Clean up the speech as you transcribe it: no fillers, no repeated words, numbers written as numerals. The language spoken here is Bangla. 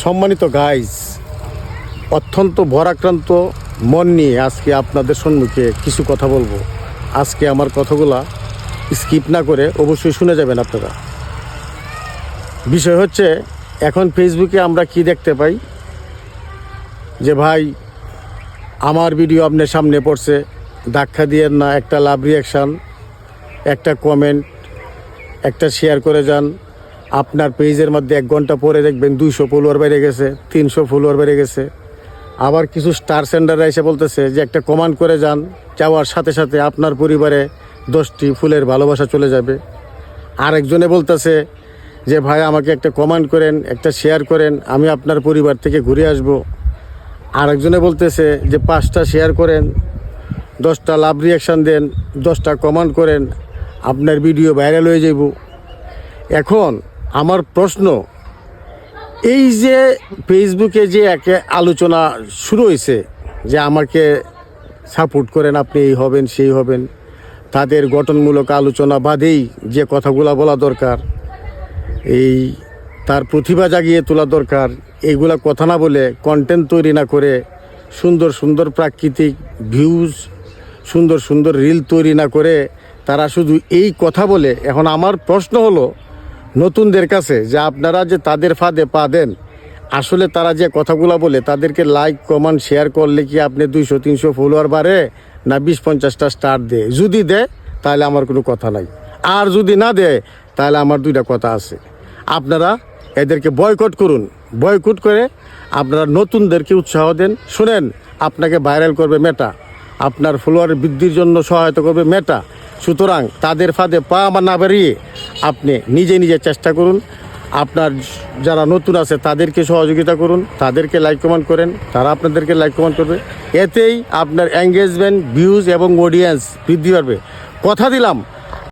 সম্মানিত গাইজ, অত্যন্ত ভরাক্রান্ত মন নিয়ে আজকে আপনাদের সম্মুখে কিছু কথা বলবো। আজকে আমার কথাগুলা স্কিপ না করে অবশ্যই শুনে যাবেন আপনারা। বিষয় হচ্ছে, এখন ফেসবুকে আমরা কি দেখতে পাই যে ভাই আমার ভিডিও আপনার সামনে পড়ছে, ধাক্কা দিয়েন না, একটা লাভ রিয়াকশান, একটা কমেন্ট, একটা শেয়ার করে যান। আপনার পেজের মধ্যে 1 ঘন্টা পরে দেখবেন 200 ফলোয়ার বেড়ে গেছে, 300 ফলোয়ার বেড়ে গেছে। আবার কিছু স্টার সেন্ডাররা এসে বলতেছে যে একটা কমেন্ট করে যান, যাওয়ার সাথে সাথে আপনার পরিবারে 10টি ফুলের ভালোবাসা চলে যাবে। আরেকজনে বলতেছে যে ভাই আমাকে একটা কমেন্ট করেন, একটা শেয়ার করেন, আমি আপনার পরিবার থেকে ঘুরে আসব। আরেকজনে বলতেছে যে 5টা শেয়ার করেন, 10টা লাভ রিয়াকশান দেন, 10টা কমেন্ট করেন, আপনার ভিডিও ভাইরাল হয়ে যাব। এখন আমার প্রশ্ন, এই যে ফেসবুকে যে একে আলোচনা শুরু হয়েছে যে আমাকে সাপোর্ট করেন, আপনি এই হবেন সেই হবেন, তাদের গঠনমূলক আলোচনা বাদেই যে কথাগুলো বলা দরকার, এই তার প্রতিভা জাগিয়ে তোলা দরকার, এইগুলা কথা না বলে, কন্টেন্ট তৈরি না করে, সুন্দর সুন্দর প্রাকৃতিক ভিউজ, সুন্দর সুন্দর রিল তৈরি না করে তারা শুধু এই কথা বলে। এখন আমার প্রশ্ন হলো নতুনদের কাছে যে আপনারা যে তাদের ফাঁদে পা দেন, আসলে তারা যে কথাগুলো বলে তাদেরকে লাইক কমেন্ট শেয়ার করলে কি আপনি 200-300 ফলোয়ার বাড়ে, না 20-50টা স্টার দেয়? যদি দেয় তাহলে আমার কোনো কথা নাই, আর যদি না দেয় তাহলে আমার 2টা কথা আছে। আপনারা এদেরকে বয়কট করুন, বয়কট করে আপনারা নতুনদেরকে উৎসাহ দেন। শুনেন, আপনাকে ভাইরাল করবে মেটা, আপনার ফলোয়ার বৃদ্ধির জন্য সহায়তা করবে মেটা। সুতরাং তাদের ফাঁদে পা না বাড়িয়ে আপনি নিজে নিজে চেষ্টা করুন। আপনার যারা নতুন আছে তাদেরকে সহযোগিতা করুন, তাদেরকে লাইক কমেন্ট করেন, তারা আপনাদেরকে লাইক কমেন্ট করবে। এতেই আপনার এঙ্গেজমেন্ট, ভিউজ এবং অডিয়েন্স বৃদ্ধি পাবে। কথা দিলাম